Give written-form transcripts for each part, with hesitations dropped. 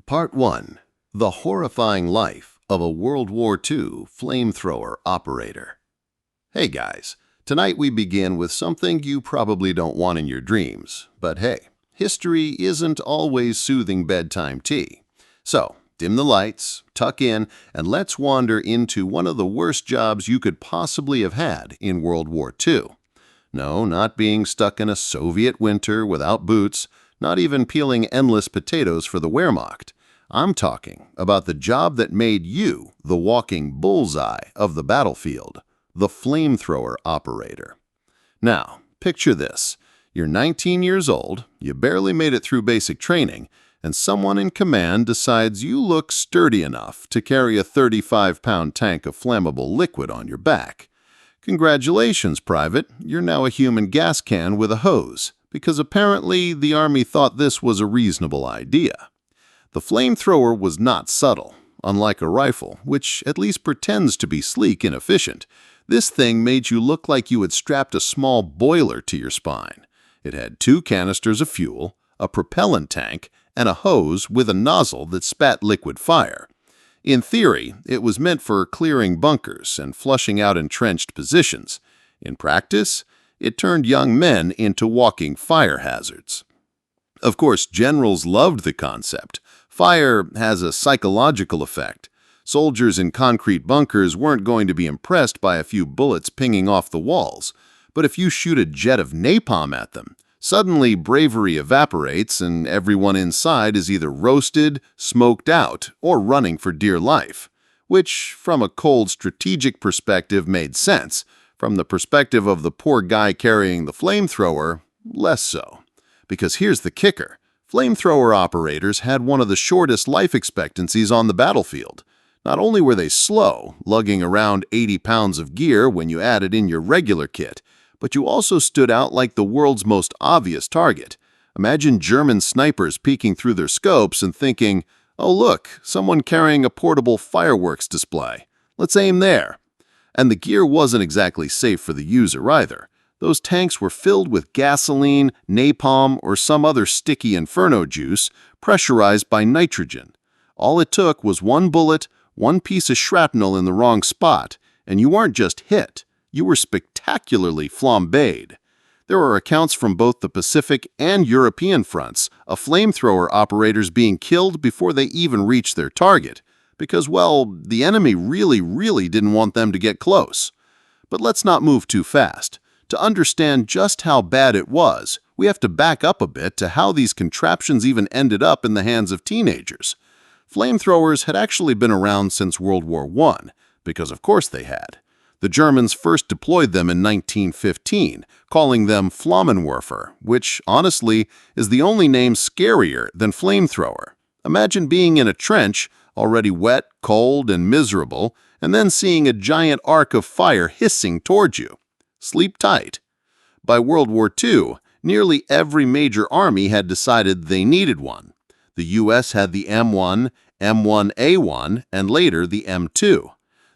Part 1. The Horrifying Life of a World War II Flamethrower Operator. Hey guys, tonight we begin with something you probably don't want in your dreams, but hey, history isn't always soothing bedtime tea. So, dim the lights, tuck in, and let's wander into one of the worst jobs you could possibly have had in World War II. No, not being stuck in a Soviet winter without boots, not even peeling endless potatoes for the Wehrmacht. I'm talking about the job that made you the walking bullseye of the battlefield, the flamethrower operator. Now, picture this. You're 19 years old, you barely made it through basic training, and someone in command decides you look sturdy enough to carry a 35-pound tank of flammable liquid on your back. Congratulations, Private, you're now a human gas can with a hose, because apparently the Army thought this was a reasonable idea. The flamethrower was not subtle. Unlike a rifle, which at least pretends to be sleek and efficient, this thing made you look like you had strapped a small boiler to your spine. It had 2 canisters of fuel, a propellant tank, and a hose with a nozzle that spat liquid fire. In theory, it was meant for clearing bunkers and flushing out entrenched positions. In practice, it turned young men into walking fire hazards. Of course, generals loved the concept. Fire has a psychological effect. Soldiers in concrete bunkers weren't going to be impressed by a few bullets pinging off the walls. But if you shoot a jet of napalm at them, suddenly bravery evaporates and everyone inside is either roasted, smoked out, or running for dear life. Which, from a cold strategic perspective, made sense. From the perspective of the poor guy carrying the flamethrower, less so. Because here's the kicker. Flamethrower operators had one of the shortest life expectancies on the battlefield. Not only were they slow, lugging around 80 pounds of gear when you added in your regular kit, but you also stood out like the world's most obvious target. Imagine German snipers peeking through their scopes and thinking, "Oh look, someone carrying a portable fireworks display. Let's aim there." And the gear wasn't exactly safe for the user either. Those tanks were filled with gasoline, napalm, or some other sticky inferno juice, pressurized by nitrogen. All it took was one bullet, one piece of shrapnel in the wrong spot, and you weren't just hit, you were spectacularly flambéed. There are accounts from both the Pacific and European fronts of flamethrower operators being killed before they even reached their target, because, well, the enemy really didn't want them to get close. But let's not move too fast. To understand just how bad it was, we have to back up a bit to how these contraptions even ended up in the hands of teenagers. Flamethrowers had actually been around since World War I, because of course they had. The Germans first deployed them in 1915, calling them Flammenwerfer, which, honestly, is the only name scarier than flamethrower. Imagine being in a trench, already wet, cold, and miserable, and then seeing a giant arc of fire hissing towards you. Sleep tight. By World War II, nearly every major army had decided they needed one. The US had the M1, M1A1, and later the M2.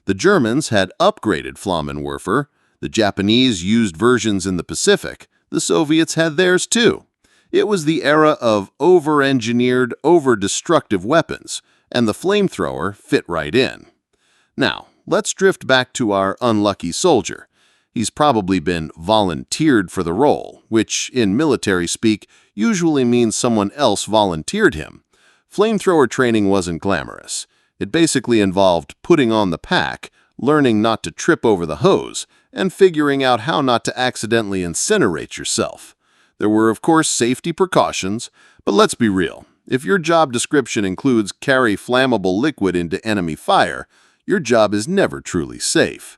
The Germans had upgraded Flammenwerfer. The Japanese used versions in the Pacific. The Soviets had theirs too. It was the era of over-engineered, over-destructive weapons, and the flamethrower fit right in. Now, let's drift back to our unlucky soldier. He's probably been volunteered for the role, which, in military speak, usually means someone else volunteered him. Flamethrower training wasn't glamorous. It basically involved putting on the pack, learning not to trip over the hose, and figuring out how not to accidentally incinerate yourself. There were, of course, safety precautions, but let's be real. If your job description includes carry flammable liquid into enemy fire, your job is never truly safe.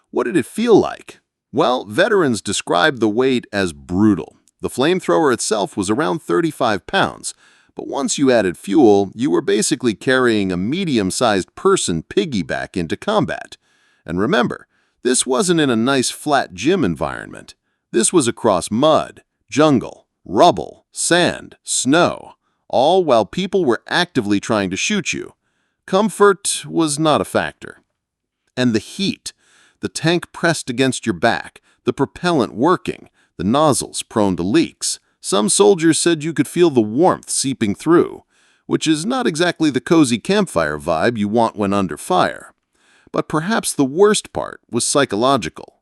What did it feel like? Well, veterans described the weight as brutal. The flamethrower itself was around 35 pounds, but once you added fuel, you were basically carrying a medium-sized person piggyback into combat. And remember, this wasn't in a nice flat gym environment. This was across mud, jungle, rubble, sand, snow, all while people were actively trying to shoot you. Comfort was not a factor. And the heat. The tank pressed against your back, the propellant working, the nozzles prone to leaks. Some soldiers said you could feel the warmth seeping through. which is not exactly the cozy campfire vibe you want when under fire. But perhaps the worst part was psychological.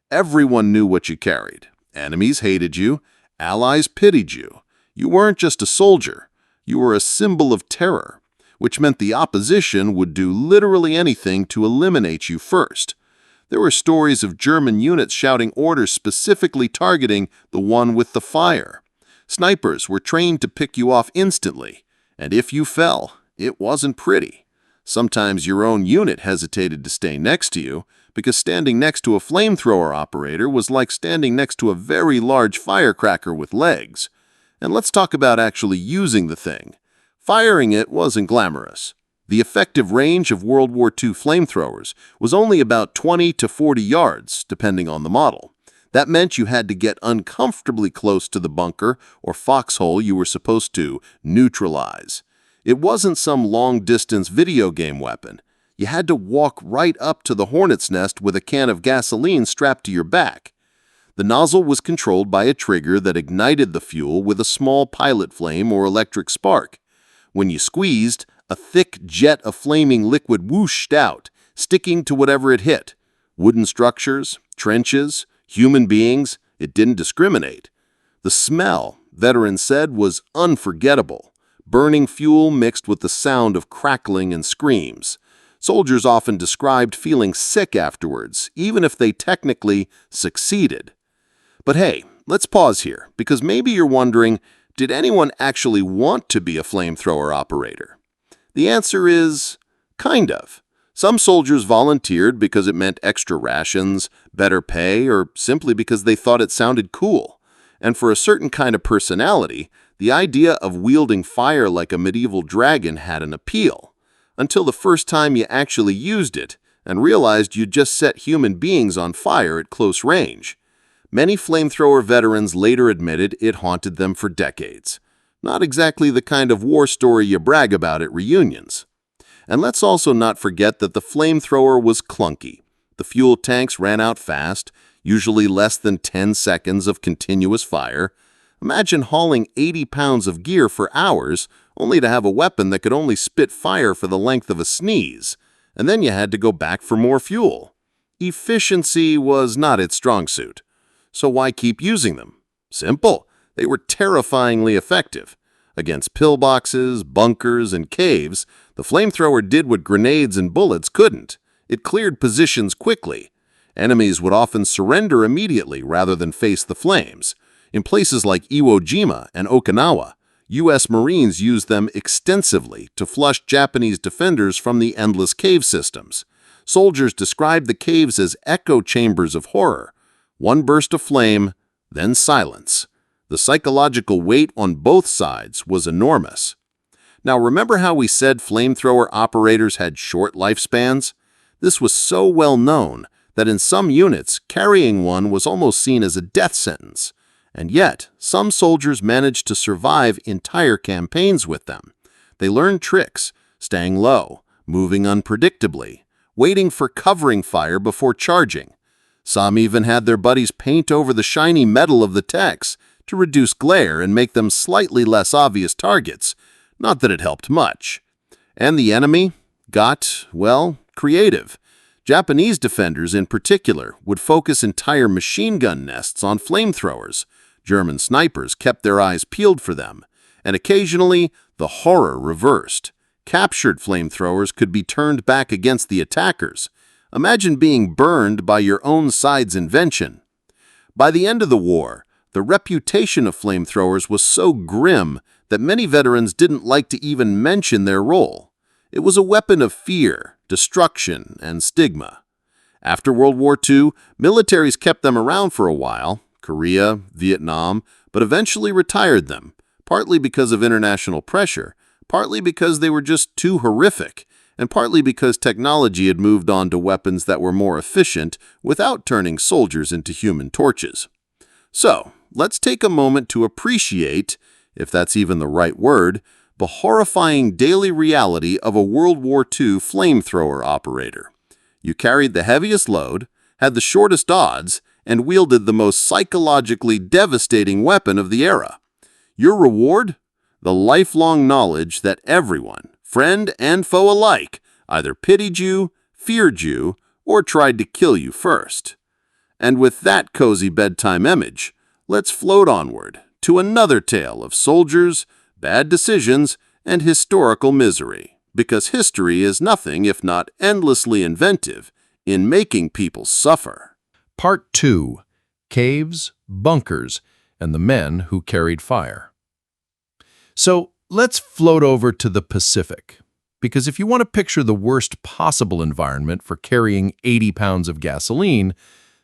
Everyone knew what you carried. Enemies hated you. Allies pitied you. You weren't just a soldier. You were a symbol of terror, which meant the opposition would do literally anything to eliminate you first. There were stories of German units shouting orders specifically targeting the one with the fire. Snipers were trained to pick you off instantly, and if you fell, it wasn't pretty. Sometimes your own unit hesitated to stay next to you because standing next to a flamethrower operator was like standing next to a very large firecracker with legs. And let's talk about actually using the thing. Firing it wasn't glamorous. The effective range of World War II flamethrowers was only about 20 to 40 yards, depending on the model. That meant you had to get uncomfortably close to the bunker or foxhole you were supposed to neutralize. It wasn't some long-distance video game weapon. You had to walk right up to the hornet's nest with a can of gasoline strapped to your back. The nozzle was controlled by a trigger that ignited the fuel with a small pilot flame or electric spark. When you squeezed, a thick jet of flaming liquid whooshed out, sticking to whatever it hit. Wooden structures, trenches, human beings, it didn't discriminate. The smell, veterans said, was unforgettable. Burning fuel mixed with the sound of crackling and screams. Soldiers often described feeling sick afterwards, even if they technically succeeded. But hey, let's pause here, because maybe you're wondering, did anyone actually want to be a flamethrower operator? The answer is, kind of. Some soldiers volunteered because it meant extra rations, better pay, or simply because they thought it sounded cool. And for a certain kind of personality, the idea of wielding fire like a medieval dragon had an appeal, until the first time you actually used it and realized you'd just set human beings on fire at close range. Many flamethrower veterans later admitted it haunted them for decades. Not exactly the kind of war story you brag about at reunions. And let's also not forget that the flamethrower was clunky. The fuel tanks ran out fast, usually less than 10 seconds of continuous fire. Imagine hauling 80 pounds of gear for hours, only to have a weapon that could only spit fire for the length of a sneeze, and then you had to go back for more fuel. Efficiency was not its strong suit. So why keep using them? Simple. They were terrifyingly effective. Against pillboxes, bunkers, and caves, the flamethrower did what grenades and bullets couldn't. It cleared positions quickly. Enemies would often surrender immediately rather than face the flames. In places like Iwo Jima and Okinawa, U.S. Marines used them extensively to flush Japanese defenders from the endless cave systems. Soldiers described the caves as echo chambers of horror. One burst of flame, then silence. The psychological weight on both sides was enormous. Now remember how we said flamethrower operators had short lifespans? This was so well known that in some units, carrying one was almost seen as a death sentence. And yet, some soldiers managed to survive entire campaigns with them. They learned tricks, staying low, moving unpredictably, waiting for covering fire before charging. Some even had their buddies paint over the shiny metal of the techs to reduce glare and make them slightly less obvious targets. Not that it helped much. And the enemy got, well, creative. Japanese defenders in particular would focus entire machine gun nests on flamethrowers. German snipers kept their eyes peeled for them, and occasionally the horror reversed. Captured flamethrowers could be turned back against the attackers. Imagine being burned by your own side's invention. By the end of the war, the reputation of flamethrowers was so grim that many veterans didn't like to even mention their role. It was a weapon of fear, destruction, and stigma. After World War II, militaries kept them around for a while, Korea, Vietnam, but eventually retired them, partly because of international pressure, partly because they were just too horrific, and partly because technology had moved on to weapons that were more efficient without turning soldiers into human torches. So, let's take a moment to appreciate, if that's even the right word, the horrifying daily reality of a World War II flamethrower operator. You carried the heaviest load, had the shortest odds, and wielded the most psychologically devastating weapon of the era. Your reward? The lifelong knowledge that everyone, friend and foe alike, either pitied you, feared you, or tried to kill you first. And with that cozy bedtime image, let's float onward to another tale of soldiers, bad decisions, and historical misery, because history is nothing if not endlessly inventive in making people suffer. Part 2. Caves, Bunkers, and the Men Who Carried Fire. So let's float over to the Pacific, because if you want to picture the worst possible environment for carrying 80 pounds of gasoline,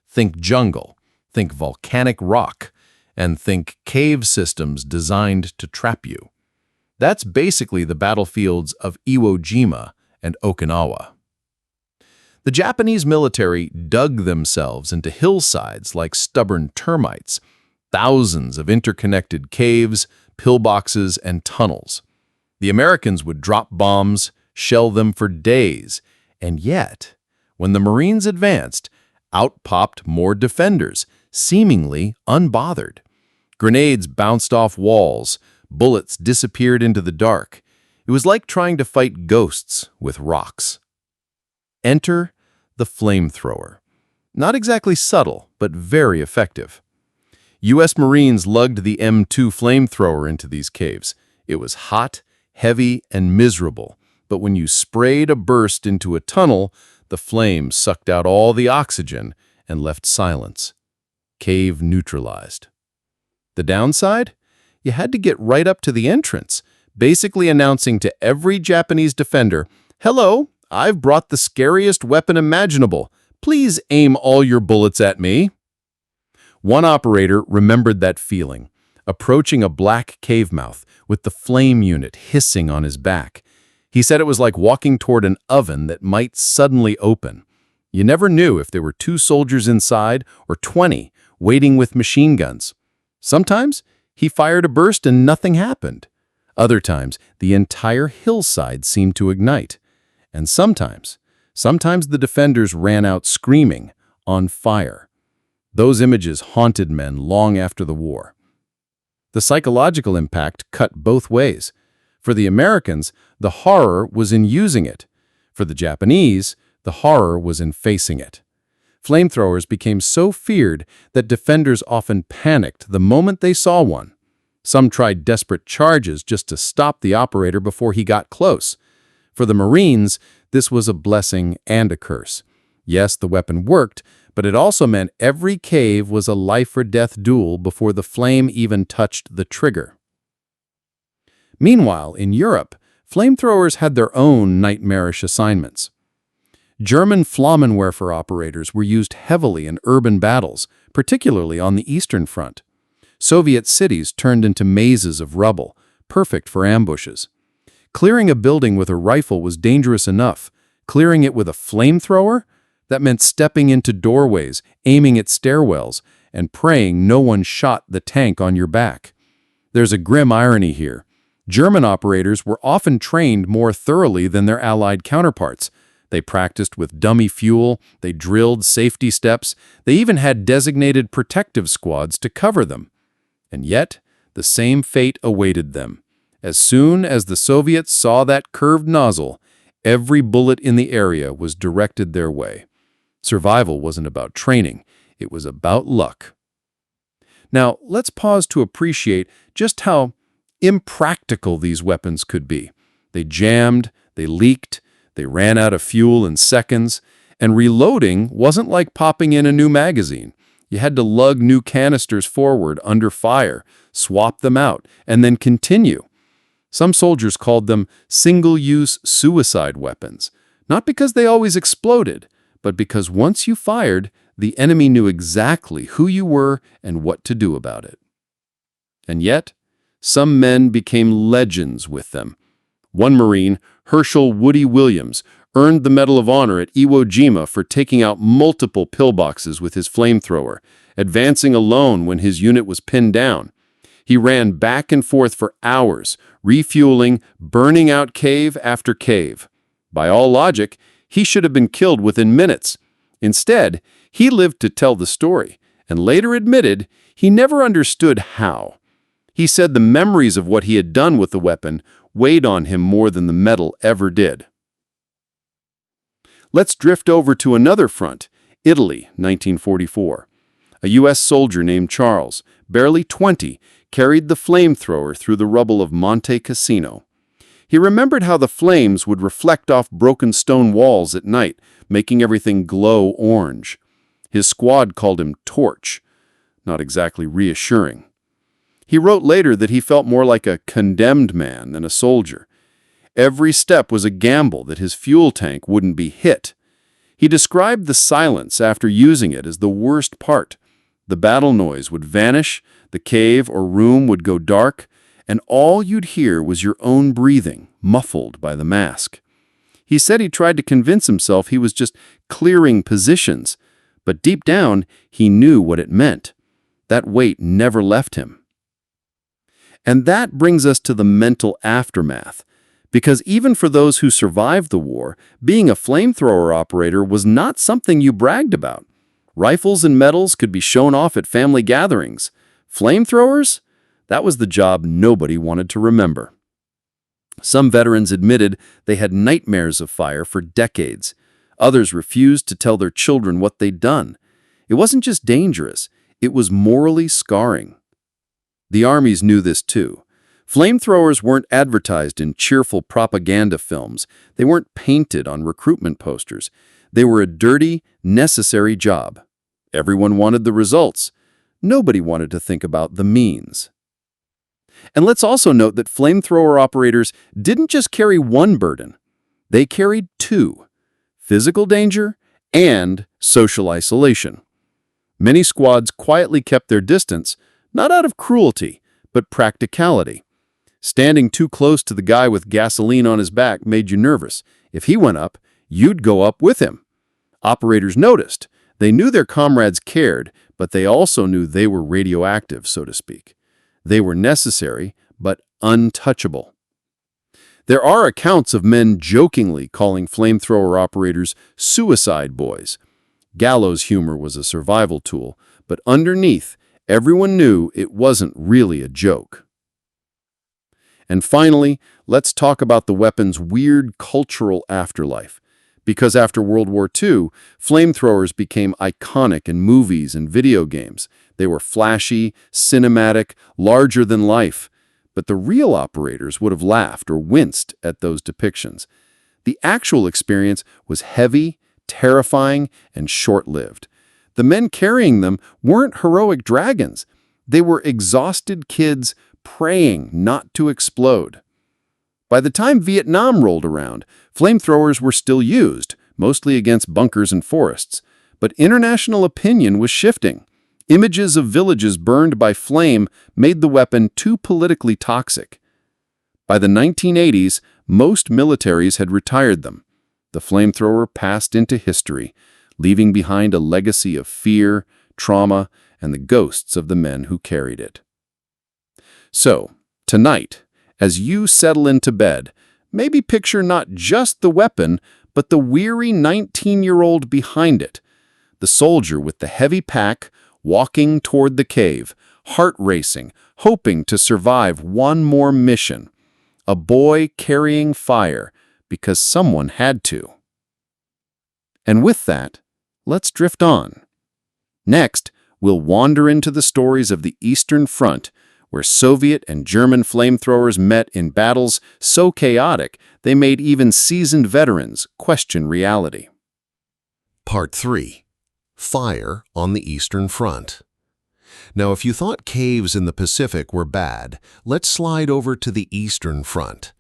think jungle, think volcanic rock, and think cave systems designed to trap you. That's basically the battlefields of Iwo Jima and Okinawa. The Japanese military dug themselves into hillsides like stubborn termites, thousands of interconnected caves, pillboxes, and tunnels. The Americans would drop bombs, shell them for days, and yet, when the Marines advanced, out popped more defenders, seemingly unbothered. Grenades bounced off walls, bullets disappeared into the dark. It was like trying to fight ghosts with rocks. Enter the flamethrower. Not exactly subtle, but very effective. U.S. Marines lugged the M2 flamethrower into these caves. It was hot, heavy, and miserable, but when you sprayed a burst into a tunnel, the flame sucked out all the oxygen and left silence. Cave neutralized. The downside? You had to get right up to the entrance, basically announcing to every Japanese defender, "Hello, I've brought the scariest weapon imaginable. Please aim all your bullets at me." One operator remembered that feeling, approaching a black cave mouth with the flame unit hissing on his back. He said it was like walking toward an oven that might suddenly open. You never knew if there were 2 soldiers inside or 20 waiting with machine guns. Sometimes he fired a burst and nothing happened. Other times, the entire hillside seemed to ignite. And sometimes the defenders ran out screaming, on fire. Those images haunted men long after the war. The psychological impact cut both ways. For the Americans, the horror was in using it. For the Japanese, the horror was in facing it. Flamethrowers became so feared that defenders often panicked the moment they saw one. Some tried desperate charges just to stop the operator before he got close. For the Marines, this was a blessing and a curse. Yes, the weapon worked, but it also meant every cave was a life-or-death duel before the flame even touched the trigger. Meanwhile, in Europe, flamethrowers had their own nightmarish assignments. German Flammenwerfer operators were used heavily in urban battles, particularly on the Eastern Front. Soviet cities turned into mazes of rubble, perfect for ambushes. Clearing a building with a rifle was dangerous enough. Clearing it with a flamethrower? That meant stepping into doorways, aiming at stairwells, and praying no one shot the tank on your back. There's a grim irony here. German operators were often trained more thoroughly than their Allied counterparts. They practiced with dummy fuel, they drilled safety steps, they even had designated protective squads to cover them. And yet, the same fate awaited them. As soon as the Soviets saw that curved nozzle, every bullet in the area was directed their way. Survival wasn't about training, it was about luck. Now, let's pause to appreciate just how impractical these weapons could be. They jammed, they leaked, they ran out of fuel in seconds, and reloading wasn't like popping in a new magazine. You had to lug new canisters forward under fire, swap them out, and then continue. Some soldiers called them single-use suicide weapons, not because they always exploded, but because once you fired, the enemy knew exactly who you were and what to do about it. And yet, some men became legends with them. One Marine, Herschel Woody Williams, earned the Medal of Honor at Iwo Jima for taking out multiple pillboxes with his flamethrower, advancing alone when his unit was pinned down. He ran back and forth for hours, refueling, burning out cave after cave. By all logic, he should have been killed within minutes. Instead, he lived to tell the story, and later admitted he never understood how. He said the memories of what he had done with the weapon weighed on him more than the metal ever did. Let's drift over to another front, Italy, 1944. A U.S. soldier named Charles, barely 20, carried the flamethrower through the rubble of Monte Cassino. He remembered how the flames would reflect off broken stone walls at night, making everything glow orange. His squad called him Torch. Not exactly reassuring. He wrote later that he felt more like a condemned man than a soldier. Every step was a gamble that his fuel tank wouldn't be hit. He described the silence after using it as the worst part. The battle noise would vanish, the cave or room would go dark, and all you'd hear was your own breathing, muffled by the mask. He said he tried to convince himself he was just clearing positions, but deep down, he knew what it meant. That weight never left him. And that brings us to the mental aftermath, because even for those who survived the war, being a flamethrower operator was not something you bragged about. Rifles and medals could be shown off at family gatherings. Flamethrowers? That was the job nobody wanted to remember. Some veterans admitted they had nightmares of fire for decades. Others refused to tell their children what they'd done. It wasn't just dangerous, it was morally scarring. The armies knew this too. Flamethrowers weren't advertised in cheerful propaganda films. They weren't painted on recruitment posters. They were a dirty, necessary job. Everyone wanted the results. Nobody wanted to think about the means. And let's also note that flamethrower operators didn't just carry one burden. They carried two: physical danger and social isolation. Many squads quietly kept their distance, not out of cruelty, but practicality. Standing too close to the guy with gasoline on his back made you nervous. If he went up, you'd go up with him. Operators noticed. They knew their comrades cared, but they also knew they were radioactive, so to speak. They were necessary, but untouchable. There are accounts of men jokingly calling flamethrower operators suicide boys. Gallows humor was a survival tool, but underneath, everyone knew it wasn't really a joke. And finally, let's talk about the weapon's weird cultural afterlife. Because after World War II, flamethrowers became iconic in movies and video games. They were flashy, cinematic, larger than life. But the real operators would have laughed or winced at those depictions. The actual experience was heavy, terrifying, and short-lived. The men carrying them weren't heroic dragons. They were exhausted kids praying not to explode. By the time Vietnam rolled around, flamethrowers were still used, mostly against bunkers and forests. But international opinion was shifting. Images of villages burned by flame made the weapon too politically toxic. By the 1980s, most militaries had retired them. The flamethrower passed into history, leaving behind a legacy of fear, trauma, and the ghosts of the men who carried it. So, tonight, as you settle into bed, maybe picture not just the weapon, but the weary 19-year-old behind it. The soldier with the heavy pack, walking toward the cave, heart racing, hoping to survive one more mission. A boy carrying fire because someone had to. And with that, let's drift on. Next, we'll wander into the stories of the Eastern Front, where Soviet and German flamethrowers met in battles so chaotic they made even seasoned veterans question reality. Part 3. Fire on the Eastern Front. Now, if you thought caves in the Pacific were bad, let's slide over to the Eastern Front.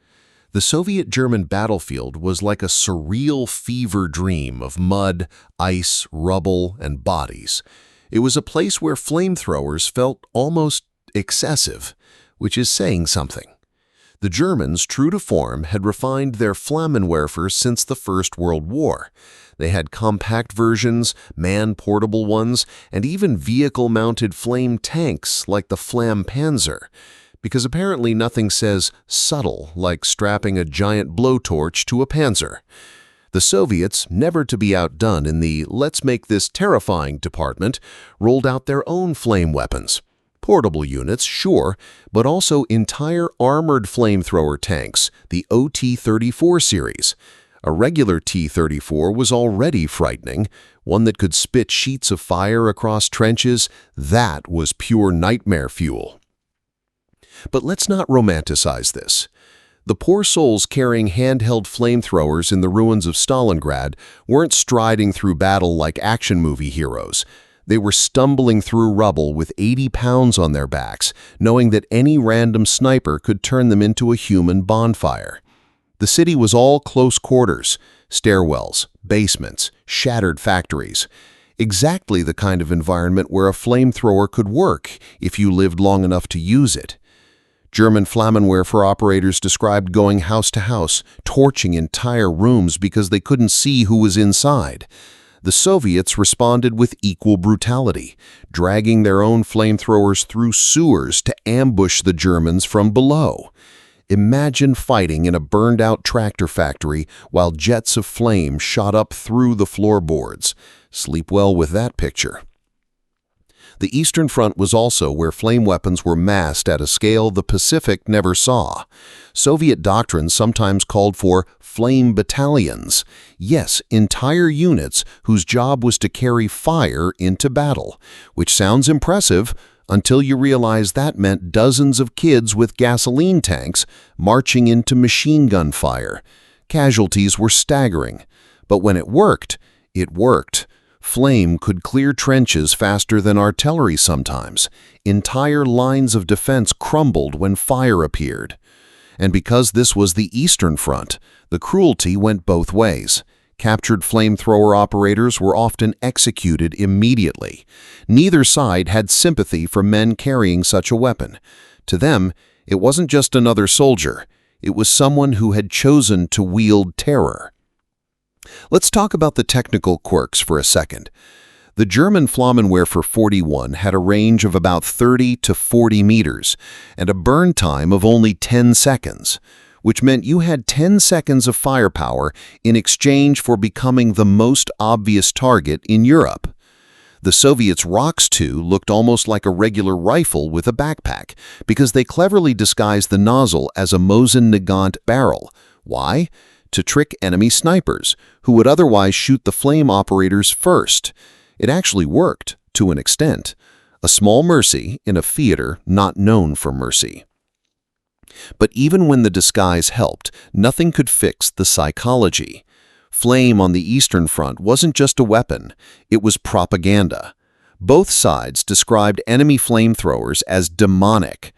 The Soviet-German battlefield was like a surreal fever dream of mud, ice, rubble, and bodies. It was a place where flamethrowers felt almost excessive, which is saying something. The Germans, true to form, had refined their Flammenwerfer since the First World War. They had compact versions, man-portable ones, and even vehicle-mounted flame tanks like the Flampanzer, because apparently nothing says subtle like strapping a giant blowtorch to a panzer. The Soviets, never to be outdone in the let's make this terrifying department, rolled out their own flame weapons. Portable units, sure, but also entire armored flamethrower tanks, the OT-34 series. A regular T-34 was already frightening, one that could spit sheets of fire across trenches. That was pure nightmare fuel. But let's not romanticize this. The poor souls carrying handheld flamethrowers in the ruins of Stalingrad weren't striding through battle like action movie heroes. They were stumbling through rubble with 80 pounds on their backs, knowing that any random sniper could turn them into a human bonfire. The city was all close quarters, stairwells, basements, shattered factories. Exactly the kind of environment where a flamethrower could work if you lived long enough to use it. German Flammenwerfer operators described going house to house, torching entire rooms because they couldn't see who was inside. The Soviets responded with equal brutality, dragging their own flamethrowers through sewers to ambush the Germans from below. Imagine fighting in a burned-out tractor factory while jets of flame shot up through the floorboards. Sleep well with that picture. The Eastern Front was also where flame weapons were massed at a scale the Pacific never saw. Soviet doctrine sometimes called for flame battalions. Yes, entire units whose job was to carry fire into battle, which sounds impressive until you realize that meant dozens of kids with gasoline tanks marching into machine gun fire. Casualties were staggering. But when it worked, it worked. Flame could clear trenches faster than artillery sometimes. Entire lines of defense crumbled when fire appeared. And because this was the Eastern Front, the cruelty went both ways. Captured flamethrower operators were often executed immediately. Neither side had sympathy for men carrying such a weapon. To them, it wasn't just another soldier. It was someone who had chosen to wield terror. Let's talk about the technical quirks for a second. The German Flammenwerfer 41 had a range of about 30 to 40 meters and a burn time of only 10 seconds, which meant you had 10 seconds of firepower in exchange for becoming the most obvious target in Europe. The Soviets' Rox 2 looked almost like a regular rifle with a backpack because they cleverly disguised the nozzle as a Mosin-Nagant barrel. Why? To trick enemy snipers, who would otherwise shoot the flame operators first. It actually worked, to an extent. A small mercy in a theater not known for mercy. But even when the disguise helped, nothing could fix the psychology. Flame on the Eastern Front wasn't just a weapon, it was propaganda. Both sides described enemy flamethrowers as demonic.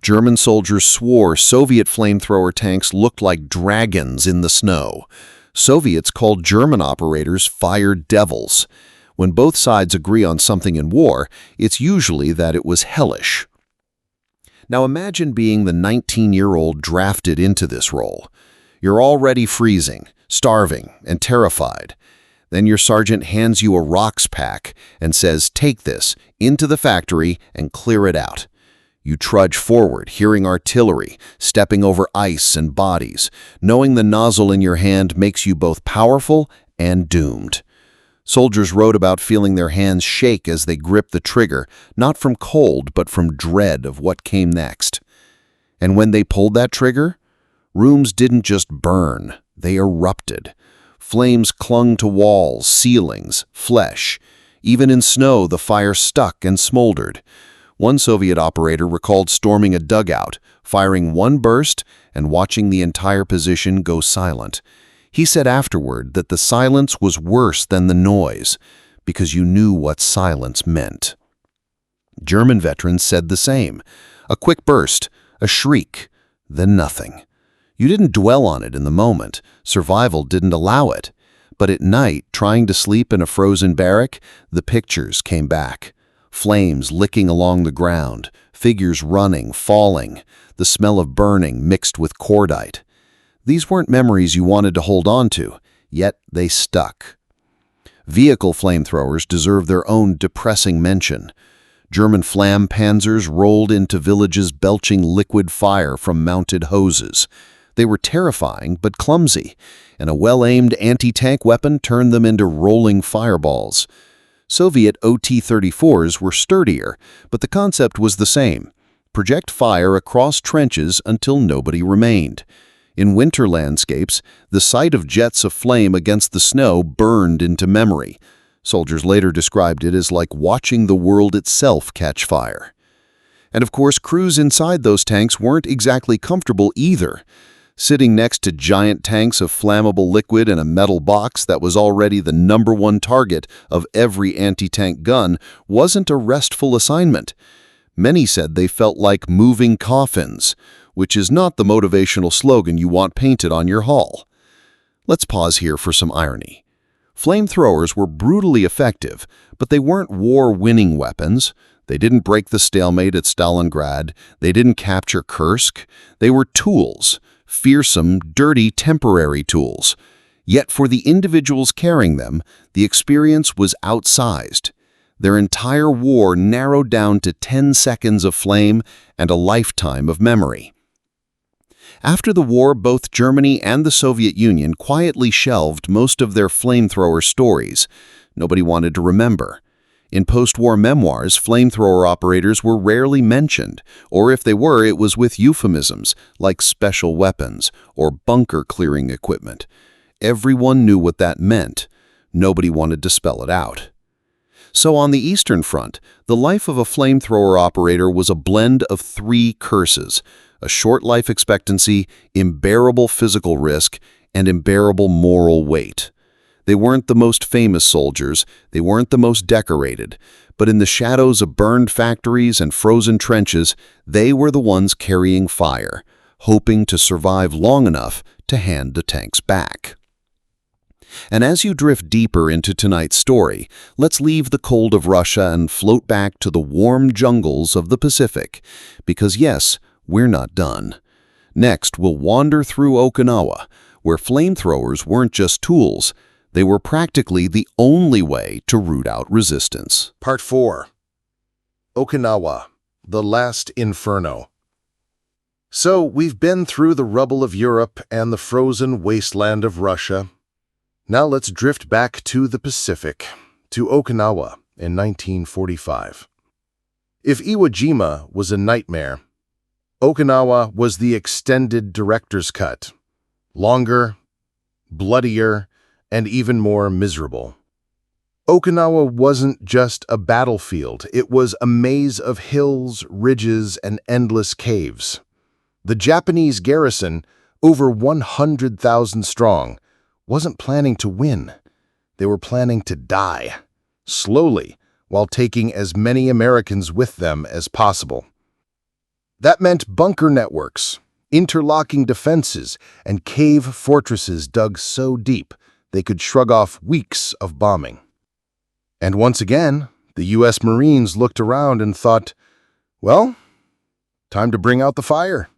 German soldiers swore Soviet flamethrower tanks looked like dragons in the snow. Soviets called German operators fire devils. When both sides agree on something in war, it's usually that it was hellish. Now imagine being the 19-year-old drafted into this role. You're already freezing, starving, and terrified. Then your sergeant hands you a Rox pack and says, "Take this into the factory and clear it out." You trudge forward, hearing artillery, stepping over ice and bodies, knowing the nozzle in your hand makes you both powerful and doomed. Soldiers wrote about feeling their hands shake as they gripped the trigger, not from cold, but from dread of what came next. And when they pulled that trigger, rooms didn't just burn, they erupted. Flames clung to walls, ceilings, flesh. Even in snow, the fire stuck and smoldered. One Soviet operator recalled storming a dugout, firing one burst, and watching the entire position go silent. He said afterward that the silence was worse than the noise, because you knew what silence meant. German veterans said the same. A quick burst, a shriek, then nothing. You didn't dwell on it in the moment. Survival didn't allow it. But at night, trying to sleep in a frozen barrack, the pictures came back. Flames licking along the ground, figures running, falling, the smell of burning mixed with cordite. These weren't memories you wanted to hold on to, yet they stuck. Vehicle flamethrowers deserve their own depressing mention. German Flammpanzers rolled into villages belching liquid fire from mounted hoses. They were terrifying but clumsy, and a well-aimed anti-tank weapon turned them into rolling fireballs. Soviet OT-34s were sturdier, but the concept was the same. Project fire across trenches until nobody remained. In winter landscapes, the sight of jets of flame against the snow burned into memory. Soldiers later described it as like watching the world itself catch fire. And of course, crews inside those tanks weren't exactly comfortable either. Sitting next to giant tanks of flammable liquid in a metal box that was already the #1 target of every anti-tank gun wasn't a restful assignment. Many said they felt like moving coffins, which is not the motivational slogan you want painted on your hull. Let's pause here for some irony. Flamethrowers were brutally effective, but they weren't war-winning weapons. They didn't break the stalemate at Stalingrad. They didn't capture Kursk. They were tools, fearsome, dirty, temporary tools. Yet for the individuals carrying them, the experience was outsized. Their entire war narrowed down to 10 seconds of flame and a lifetime of memory. After the war, both Germany and the Soviet Union quietly shelved most of their flamethrower stories. Nobody wanted to remember. In post-war memoirs, flamethrower operators were rarely mentioned, or if they were, it was with euphemisms like special weapons or bunker-clearing equipment. Everyone knew what that meant. Nobody wanted to spell it out. So on the Eastern Front, the life of a flamethrower operator was a blend of 3 curses: a short life expectancy, unbearable physical risk, and unbearable moral weight. They weren't the most famous soldiers, they weren't the most decorated, but in the shadows of burned factories and frozen trenches, they were the ones carrying fire, hoping to survive long enough to hand the tanks back. And as you drift deeper into tonight's story, let's leave the cold of Russia and float back to the warm jungles of the Pacific, because yes, we're not done. Next, we'll wander through Okinawa, where flamethrowers weren't just tools, they were practically the only way to root out resistance. Part 4. Okinawa, the last inferno. So, we've been through the rubble of Europe and the frozen wasteland of Russia. Now let's drift back to the Pacific, to Okinawa in 1945. If Iwo Jima was a nightmare, Okinawa was the extended director's cut. Longer, bloodier, and even more miserable. Okinawa wasn't just a battlefield, it was a maze of hills, ridges, and endless caves. The Japanese garrison, over 100,000 strong, wasn't planning to win. They were planning to die, slowly, while taking as many Americans with them as possible. That meant bunker networks, interlocking defenses, and cave fortresses dug so deep they could shrug off weeks of bombing. And once again, the U.S. Marines looked around and thought, well, time to bring out the fire.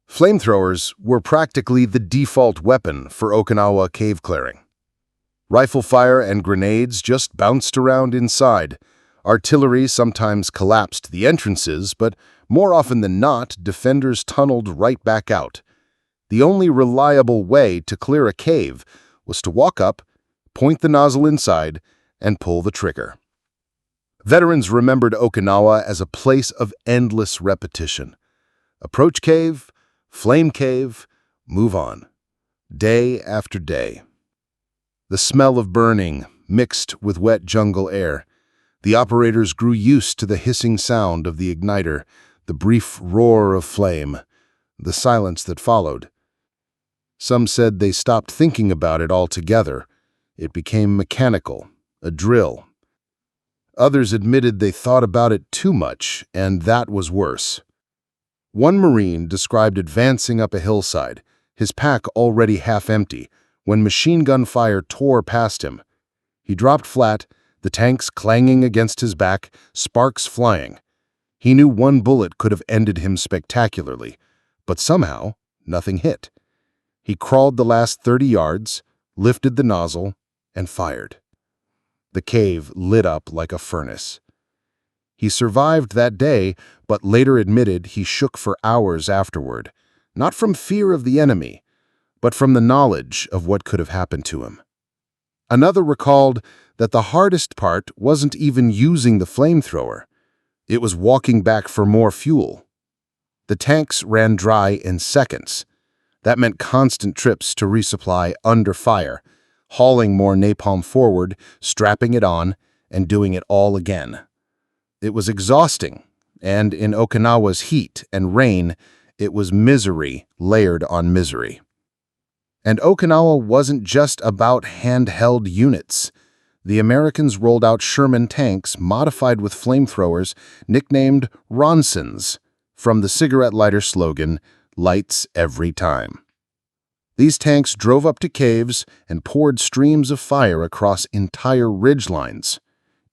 Flamethrowers were practically the default weapon for Okinawa cave clearing. Rifle fire and grenades just bounced around inside. Artillery sometimes collapsed the entrances, but more often than not, defenders tunneled right back out. The only reliable way to clear a cave was to walk up, point the nozzle inside, and pull the trigger. Veterans remembered Okinawa as a place of endless repetition. Approach cave, flame cave, move on. Day after day. The smell of burning mixed with wet jungle air. The operators grew used to the hissing sound of the igniter, the brief roar of flame, the silence that followed. Some said they stopped thinking about it altogether. It became mechanical, a drill. Others admitted they thought about it too much, and that was worse. One Marine described advancing up a hillside, his pack already half empty, when machine gun fire tore past him. He dropped flat, the tanks clanging against his back, sparks flying. He knew one bullet could have ended him spectacularly, but somehow nothing hit. He crawled the last 30 yards, lifted the nozzle, and fired. The cave lit up like a furnace. He survived that day, but later admitted he shook for hours afterward, not from fear of the enemy, but from the knowledge of what could have happened to him. Another recalled that the hardest part wasn't even using the flamethrower. It was walking back for more fuel. The tanks ran dry in seconds. That meant constant trips to resupply under fire, hauling more napalm forward, strapping it on, and doing it all again. It was exhausting, and in Okinawa's heat and rain, it was misery layered on misery. And Okinawa wasn't just about handheld units. The Americans rolled out Sherman tanks modified with flamethrowers nicknamed Ronsons, from the cigarette lighter slogan, "Lights every time." These tanks drove up to caves and poured streams of fire across entire ridgelines.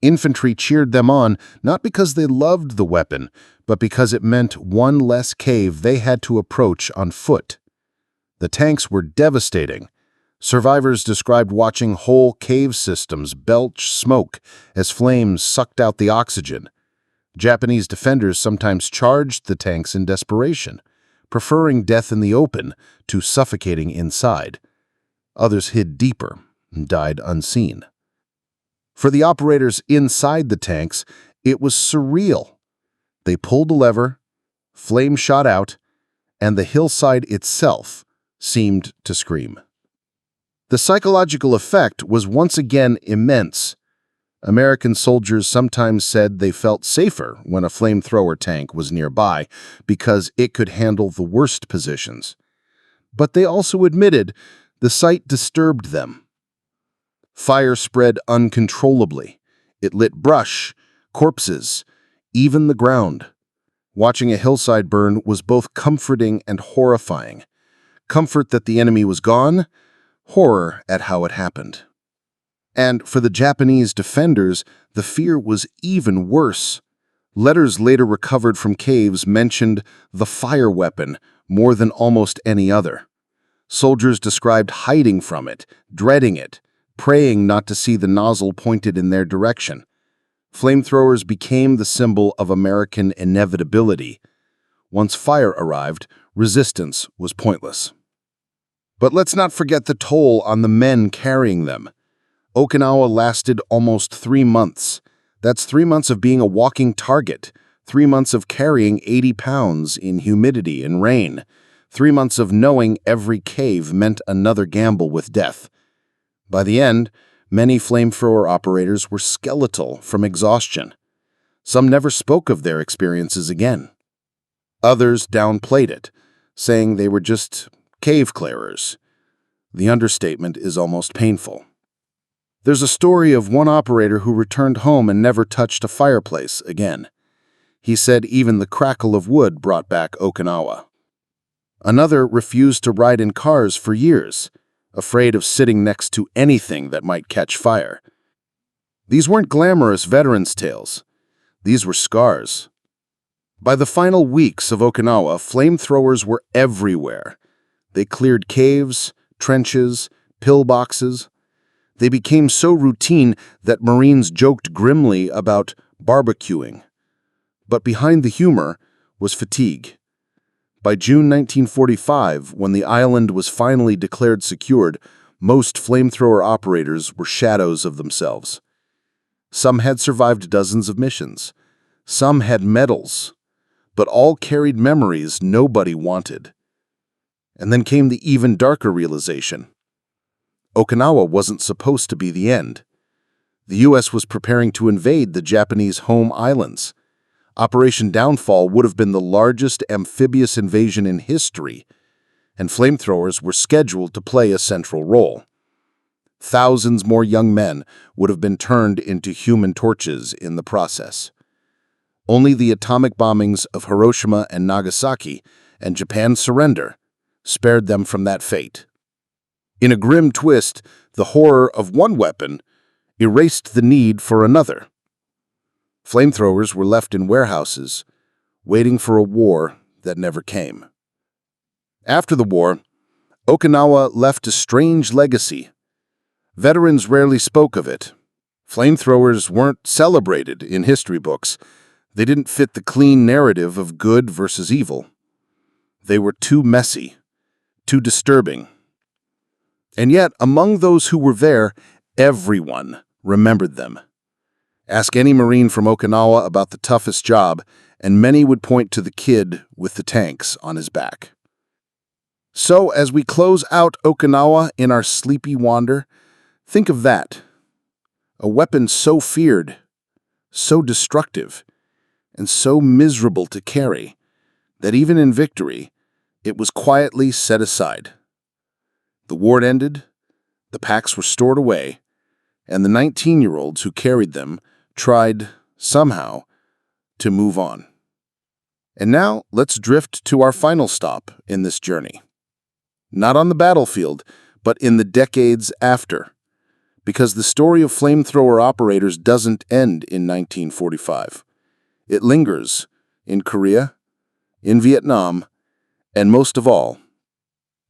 Infantry cheered them on not because they loved the weapon, but because it meant one less cave they had to approach on foot. The tanks were devastating. Survivors described watching whole cave systems belch smoke as flames sucked out the oxygen. Japanese defenders sometimes charged the tanks in desperation, preferring death in the open to suffocating inside. Others hid deeper and died unseen. For the operators inside the tanks, it was surreal. They pulled a lever, flame shot out, and the hillside itself seemed to scream. The psychological effect was once again immense. American soldiers sometimes said they felt safer when a flamethrower tank was nearby because it could handle the worst positions. But they also admitted the sight disturbed them. Fire spread uncontrollably. It lit brush, corpses, even the ground. Watching a hillside burn was both comforting and horrifying. Comfort that the enemy was gone, horror at how it happened. And for the Japanese defenders, the fear was even worse. Letters later recovered from caves mentioned the fire weapon more than almost any other. Soldiers described hiding from it, dreading it, praying not to see the nozzle pointed in their direction. Flamethrowers became the symbol of American inevitability. Once fire arrived, resistance was pointless. But let's not forget the toll on the men carrying them. Okinawa lasted almost 3 months. That's 3 months of being a walking target, 3 months of carrying 80 pounds in humidity and rain, 3 months of knowing every cave meant another gamble with death. By the end, many flamethrower operators were skeletal from exhaustion. Some never spoke of their experiences again. Others downplayed it, saying they were just cave clearers. The understatement is almost painful. There's a story of one operator who returned home and never touched a fireplace again. He said even the crackle of wood brought back Okinawa. Another refused to ride in cars for years, afraid of sitting next to anything that might catch fire. These weren't glamorous veterans' tales. These were scars. By the final weeks of Okinawa, flamethrowers were everywhere. They cleared caves, trenches, pillboxes. They became so routine that Marines joked grimly about barbecuing. But behind the humor was fatigue. By June 1945, when the island was finally declared secured, most flamethrower operators were shadows of themselves. Some had survived dozens of missions. Some had medals. But all carried memories nobody wanted. And then came the even darker realization. Okinawa wasn't supposed to be the end. The U.S. was preparing to invade the Japanese home islands. Operation Downfall would have been the largest amphibious invasion in history, and flamethrowers were scheduled to play a central role. Thousands more young men would have been turned into human torches in the process. Only the atomic bombings of Hiroshima and Nagasaki and Japan's surrender spared them from that fate. In a grim twist, the horror of one weapon erased the need for another. Flamethrowers were left in warehouses, waiting for a war that never came. After the war, Okinawa left a strange legacy. Veterans rarely spoke of it. Flamethrowers weren't celebrated in history books. They didn't fit the clean narrative of good versus evil. They were too messy, too disturbing. And yet, among those who were there, everyone remembered them. Ask any Marine from Okinawa about the toughest job, and many would point to the kid with the tanks on his back. So, as we close out Okinawa in our sleepy wander, think of that. A weapon so feared, so destructive, and so miserable to carry, that even in victory, it was quietly set aside. The war ended, the packs were stored away, and the 19-year-olds who carried them tried, somehow, to move on. And now, let's drift to our final stop in this journey. Not on the battlefield, but in the decades after. Because the story of flamethrower operators doesn't end in 1945. It lingers in Korea, in Vietnam, and most of all,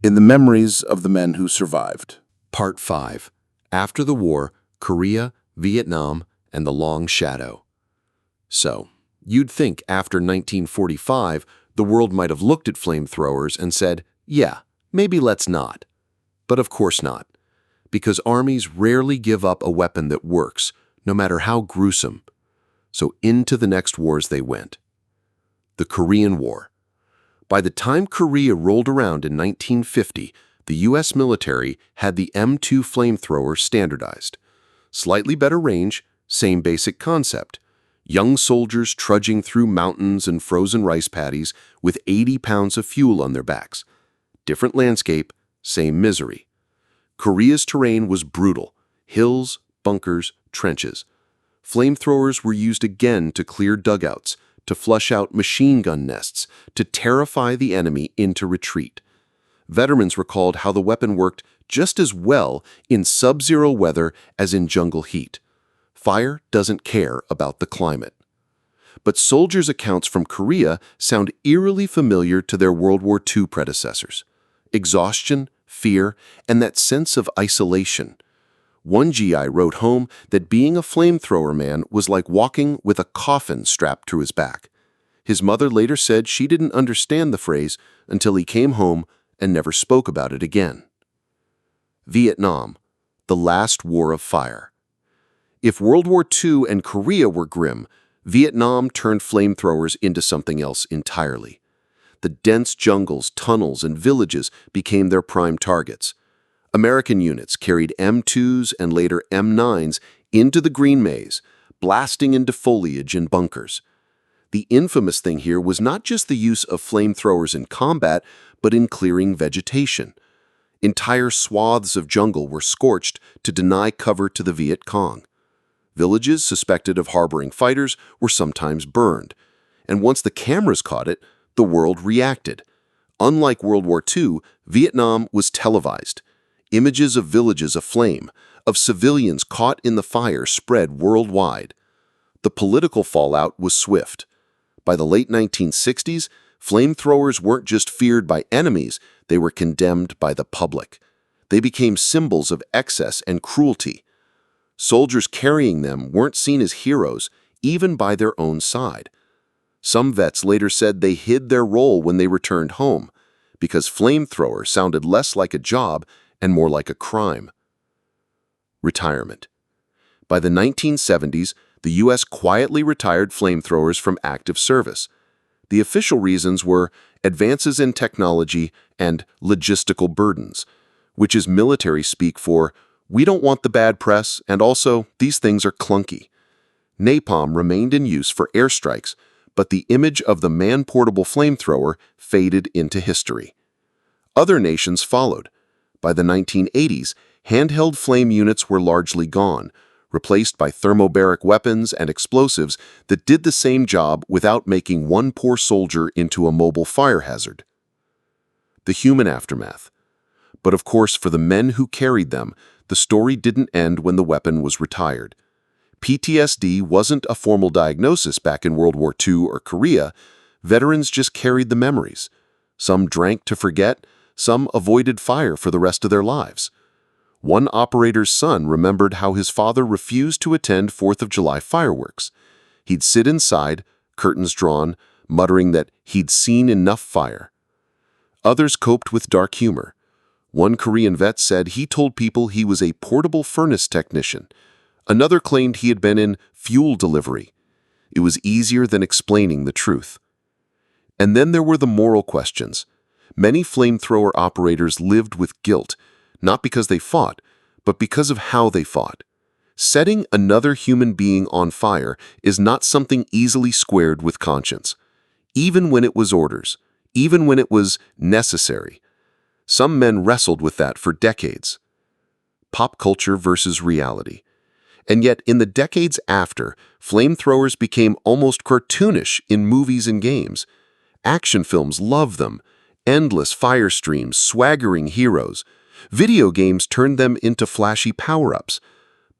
in the memories of the men who survived. Part 5. After the war, Korea, Vietnam, and the Long Shadow. So, you'd think after 1945, the world might have looked at flamethrowers and said, yeah, maybe let's not. But of course not. Because armies rarely give up a weapon that works, no matter how gruesome. So into the next wars they went. The Korean War. By the time Korea rolled around in 1950, the U.S. military had the M2 flamethrower standardized. Slightly better range, same basic concept. Young soldiers trudging through mountains and frozen rice paddies with 80 pounds of fuel on their backs. Different landscape, same misery. Korea's terrain was brutal. Hills, bunkers, trenches. Flamethrowers were used again to clear dugouts, to flush out machine gun nests, to terrify the enemy into retreat. Veterans recalled how the weapon worked just as well in sub-zero weather as in jungle heat. Fire doesn't care about the climate. But soldiers' accounts from Korea sound eerily familiar to their World War II predecessors. Exhaustion, fear, and that sense of isolation. One GI wrote home that being a flamethrower man was like walking with a coffin strapped to his back. His mother later said she didn't understand the phrase until he came home and never spoke about it again. Vietnam, the last war of fire. If World War II and Korea were grim, Vietnam turned flamethrowers into something else entirely. The dense jungles, tunnels, and villages became their prime targets. American units carried M2s and later M9s into the Green Maze, blasting into foliage and bunkers. The infamous thing here was not just the use of flamethrowers in combat, but in clearing vegetation. Entire swaths of jungle were scorched to deny cover to the Viet Cong. Villages suspected of harboring fighters were sometimes burned. And once the cameras caught it, the world reacted. Unlike World War II, Vietnam was televised. Images of villages aflame, of civilians caught in the fire spread worldwide. The political fallout was swift. By the late 1960s, flamethrowers weren't just feared by enemies, they were condemned by the public. They became symbols of excess and cruelty. Soldiers carrying them weren't seen as heroes, even by their own side. Some vets later said they hid their role when they returned home, because flamethrower sounded less like a job and more like a crime. Retirement. By the 1970s, the U.S. quietly retired flamethrowers from active service. The official reasons were advances in technology and logistical burdens, which is military speak for, we don't want the bad press, and also, these things are clunky. Napalm remained in use for airstrikes, but the image of the man-portable flamethrower faded into history. Other nations followed. By the 1980s, handheld flame units were largely gone, replaced by thermobaric weapons and explosives that did the same job without making one poor soldier into a mobile fire hazard. The human aftermath. But of course, for the men who carried them, the story didn't end when the weapon was retired. PTSD wasn't a formal diagnosis back in World War II or Korea. Veterans just carried the memories. Some drank to forget, some avoided fire for the rest of their lives. One operator's son remembered how his father refused to attend 4th of July fireworks. He'd sit inside, curtains drawn, muttering that he'd seen enough fire. Others coped with dark humor. One Korean vet said he told people he was a portable furnace technician, Another claimed he had been in fuel delivery. It was easier than explaining the truth. And then there were the moral questions. Many flamethrower operators lived with guilt, not because they fought, but because of how they fought. Setting another human being on fire is not something easily squared with conscience, even when it was orders, even when it was necessary. Some men wrestled with that for decades. Pop culture versus reality. And yet, in the decades after, flamethrowers became almost cartoonish in movies and games. Action films loved them. Endless fire streams, swaggering heroes. Video games turned them into flashy power-ups.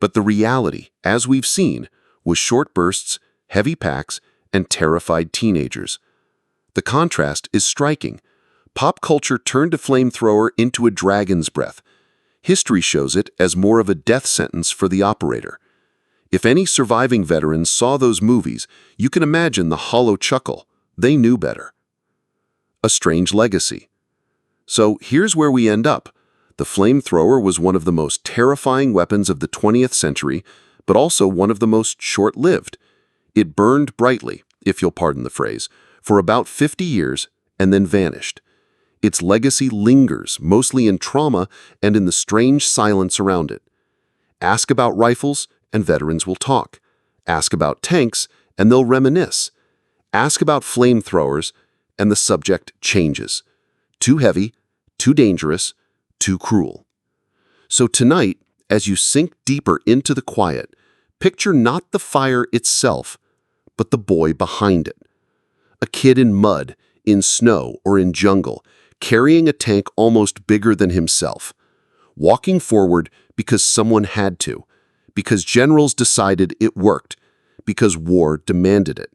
But the reality, as we've seen, was short bursts, heavy packs, and terrified teenagers. The contrast is striking. Pop culture turned a flamethrower into a dragon's breath. History shows it as more of a death sentence for the operator. If any surviving veterans saw those movies, you can imagine the hollow chuckle. They knew better. A strange legacy. So here's where we end up. The flamethrower was one of the most terrifying weapons of the 20th century, but also one of the most short-lived. It burned brightly, if you'll pardon the phrase, for about 50 years and then vanished. Its legacy lingers, mostly in trauma and in the strange silence around it. Ask about rifles, and veterans will talk. Ask about tanks, and they'll reminisce. Ask about flamethrowers, and the subject changes. Too heavy, too dangerous, too cruel. So tonight, as you sink deeper into the quiet, picture not the fire itself, but the boy behind it. A kid in mud, in snow, or in jungle, carrying a tank almost bigger than himself. Walking forward because someone had to, because generals decided it worked, because war demanded it.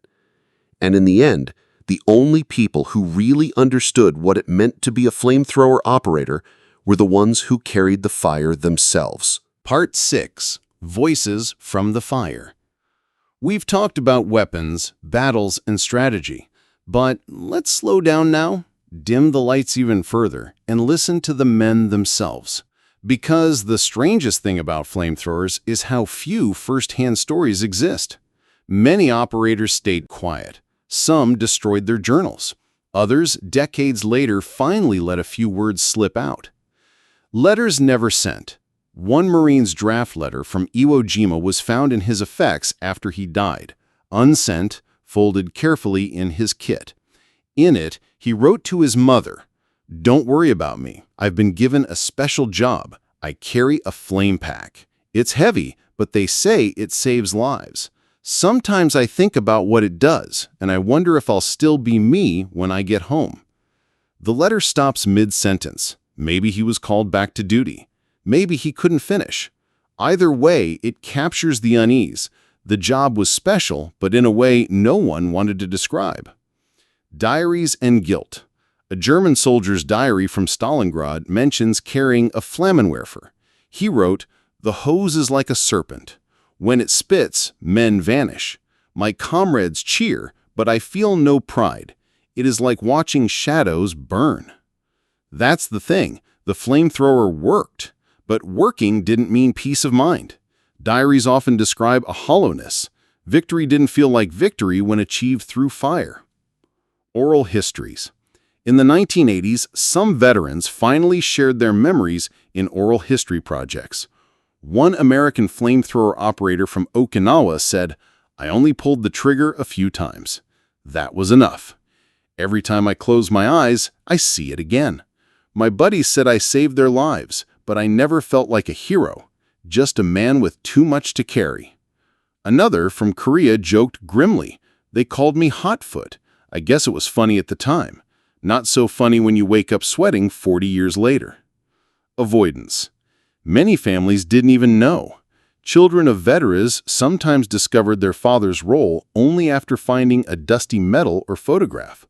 And in the end, the only people who really understood what it meant to be a flamethrower operator were the ones who carried the fire themselves. Part 6. Voices from the Fire. We've talked about weapons, battles, and strategy, but let's slow down now, dim the lights even further, and listen to the men themselves. Because the strangest thing about flamethrowers is how few first-hand stories exist. Many operators stayed quiet. Some destroyed their journals. Others, decades later, finally let a few words slip out. Letters never sent. One Marine's draft letter from Iwo Jima was found in his effects after he died, unsent, folded carefully in his kit. In it, he wrote to his mother, "Don't worry about me. I've been given a special job. I carry a flame pack. It's heavy, but they say it saves lives. Sometimes I think about what it does, and I wonder if I'll still be me when I get home." The letter stops mid-sentence. Maybe he was called back to duty. Maybe he couldn't finish. Either way, it captures the unease. The job was special, but in a way no one wanted to describe. Diaries and guilt. A German soldier's diary from Stalingrad mentions carrying a Flammenwerfer. He wrote, "The hose is like a serpent. When it spits, men vanish. My comrades cheer, but I feel no pride. It is like watching shadows burn." That's the thing. The flamethrower worked. But working didn't mean peace of mind. Diaries often describe a hollowness. Victory didn't feel like victory when achieved through fire. Oral histories. In the 1980s, some veterans finally shared their memories in oral history projects. One American flamethrower operator from Okinawa said, "I only pulled the trigger a few times. That was enough. Every time I close my eyes, I see it again. My buddies said I saved their lives, but I never felt like a hero, just a man with too much to carry." Another from Korea joked grimly, "They called me Hotfoot. I guess it was funny at the time. Not so funny when you wake up sweating 40 years later." Avoidance. Many families didn't even know. Children of veterans sometimes discovered their father's role only after finding a dusty medal or photograph.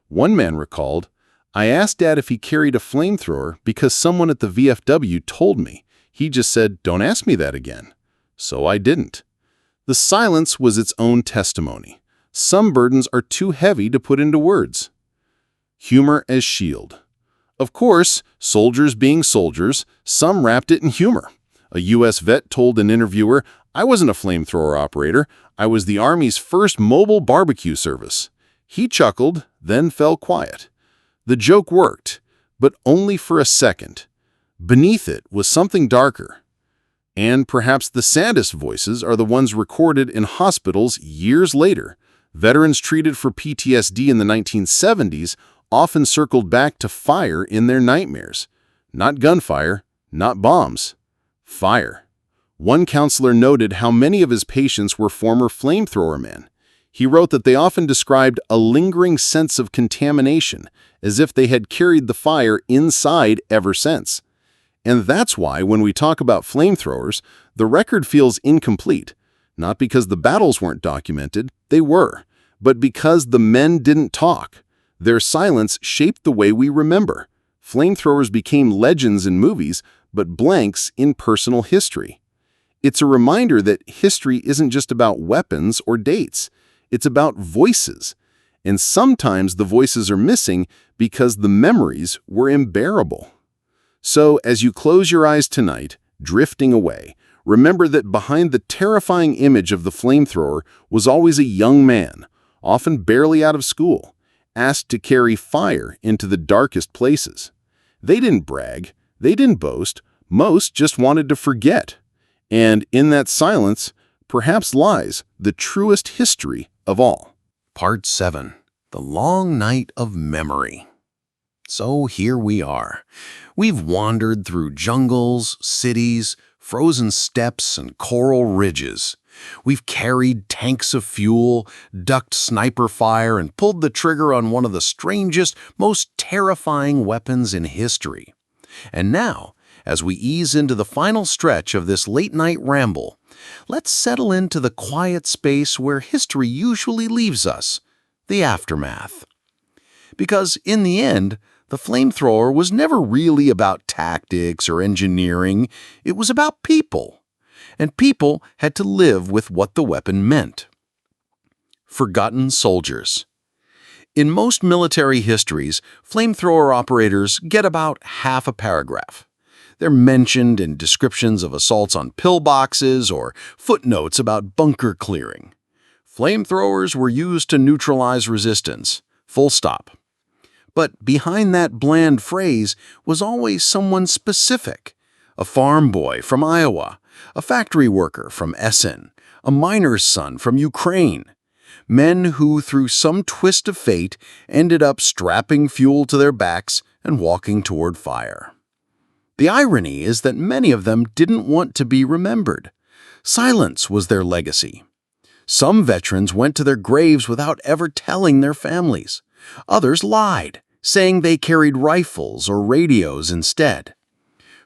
One man recalled, "I asked Dad if he carried a flamethrower because someone at the VFW told me. He just said, 'Don't ask me that again.' So I didn't." The silence was its own testimony. Some burdens are too heavy to put into words. Humor as shield. Of course, soldiers being soldiers, some wrapped it in humor. A U.S. vet told an interviewer, I wasn't a flamethrower operator. I was the Army's first mobile barbecue service. He chuckled, then fell quiet. The joke worked, but only for a second. Beneath it was something darker. And perhaps the saddest voices are the ones recorded in hospitals years later. Veterans treated for PTSD in the 1970s often circled back to fire in their nightmares. Not gunfire, not bombs. Fire. One counselor noted how many of his patients were former flamethrower men. He wrote that they often described a lingering sense of contamination, as if they had carried the fire inside ever since. And that's why, when we talk about flamethrowers, the record feels incomplete. Not because the battles weren't documented, they were, but because the men didn't talk. Their silence shaped the way we remember. Flamethrowers became legends in movies, but blanks in personal history. It's a reminder that history isn't just about weapons or dates. It's about voices. And sometimes the voices are missing because the memories were unbearable. So, as you close your eyes tonight, drifting away, remember that behind the terrifying image of the flamethrower was always a young man, often barely out of school, asked to carry fire into the darkest places. They didn't brag, they didn't boast, most just wanted to forget. And in that silence, perhaps lies the truest history of all. Part 7. The Long Night of Memory. So here we are. We've wandered through jungles, cities, frozen steppes, and coral ridges. We've carried tanks of fuel, ducked sniper fire, and pulled the trigger on one of the strangest, most terrifying weapons in history. And now, as we ease into the final stretch of this late-night ramble, let's settle into the quiet space where history usually leaves us, the aftermath. Because in the end, the flamethrower was never really about tactics or engineering. It was about people. And people had to live with what the weapon meant. Forgotten soldiers. In most military histories, flamethrower operators get about half a paragraph. They're mentioned in descriptions of assaults on pillboxes or footnotes about bunker clearing. Flamethrowers were used to neutralize resistance. Full stop. But behind that bland phrase was always someone specific. A farm boy from Iowa, a factory worker from Essen, a miner's son from Ukraine. Men who, through some twist of fate, ended up strapping fuel to their backs and walking toward fire. The irony is that many of them didn't want to be remembered. Silence was their legacy. Some veterans went to their graves without ever telling their families. Others lied, saying they carried rifles or radios instead.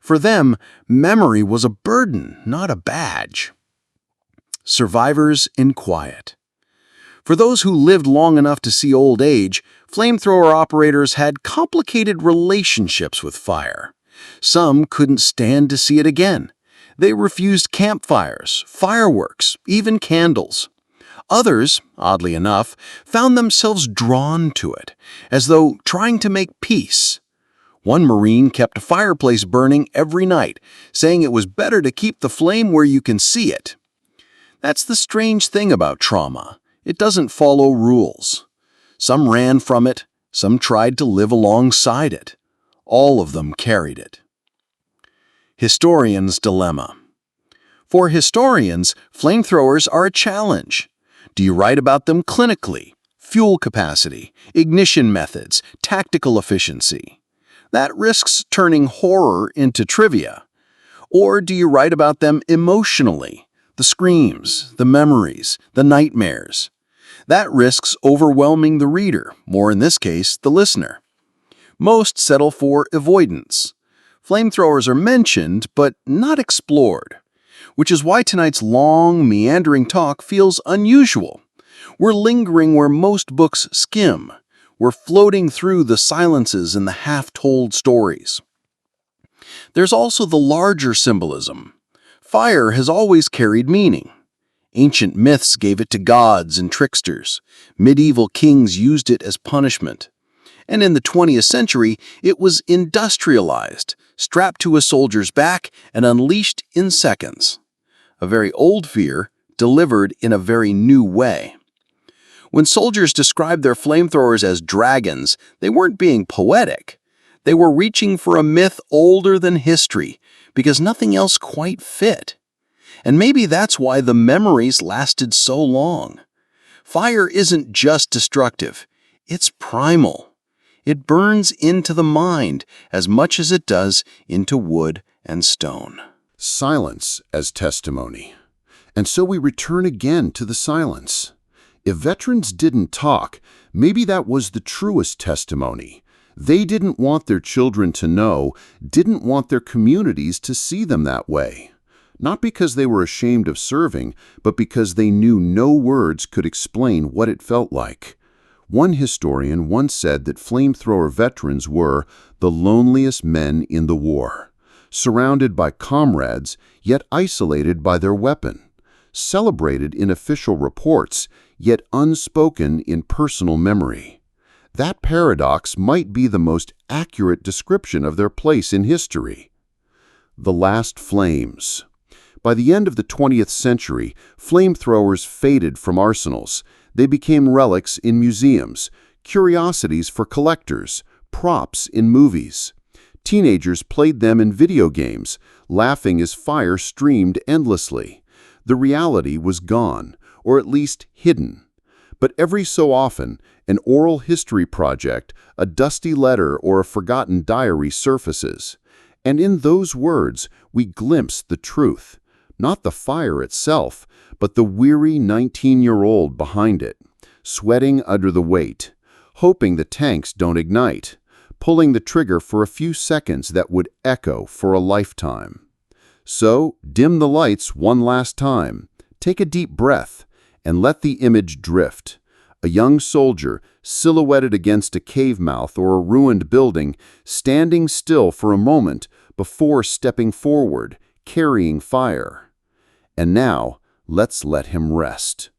For them, memory was a burden, not a badge. Survivors in quiet. For those who lived long enough to see old age, flamethrower operators had complicated relationships with fire. Some couldn't stand to see it again. They refused campfires, fireworks, even candles. Others, oddly enough, found themselves drawn to it, as though trying to make peace. One Marine kept a fireplace burning every night, saying it was better to keep the flame where you can see it. That's the strange thing about trauma. It doesn't follow rules. Some ran from it, some tried to live alongside it. All of them carried it. Historian's dilemma. For historians, flamethrowers are a challenge. Do you write about them clinically? Fuel capacity, ignition methods, tactical efficiency? That risks turning horror into trivia. Or do you write about them emotionally? The screams, the memories, the nightmares. That risks overwhelming the reader, or in this case, the listener. Most settle for avoidance. Flamethrowers are mentioned, but not explored, which is why tonight's long, meandering talk feels unusual. We're lingering where most books skim. We're floating through the silences and the half-told stories. There's also the larger symbolism. Fire has always carried meaning. Ancient myths gave it to gods and tricksters. Medieval kings used it as punishment. And in the 20th century, it was industrialized, strapped to a soldier's back, and unleashed in seconds. a very old fear delivered in a very new way. When soldiers described their flamethrowers as dragons, they weren't being poetic. They were reaching for a myth older than history, because nothing else quite fit. And maybe that's why the memories lasted so long. Fire isn't just destructive, it's primal. It burns into the mind as much as it does into wood and stone. Silence as testimony. And so we return again to the silence. If veterans didn't talk, maybe that was the truest testimony. They didn't want their children to know, didn't want their communities to see them that way. Not because they were ashamed of serving, but because they knew no words could explain what it felt like. One historian once said that flamethrower veterans were the loneliest men in the war, surrounded by comrades, yet isolated by their weapon, celebrated in official reports, yet unspoken in personal memory. That paradox might be the most accurate description of their place in history. The last flames. By the end of the 20th century, flamethrowers faded from arsenals. They became relics in museums, curiosities for collectors, props in movies. Teenagers played them in video games, laughing as fire streamed endlessly. The reality was gone, or at least hidden. But every so often, an oral history project, a dusty letter, or a forgotten diary surfaces. And in those words, we glimpse the truth. Not the fire itself, but the weary 19-year-old behind it, sweating under the weight, hoping the tanks don't ignite, pulling the trigger for a few seconds that would echo for a lifetime. So, dim the lights one last time, take a deep breath, and let the image drift. A young soldier, silhouetted against a cave mouth or a ruined building, standing still for a moment before stepping forward, carrying fire. And now, let's let him rest.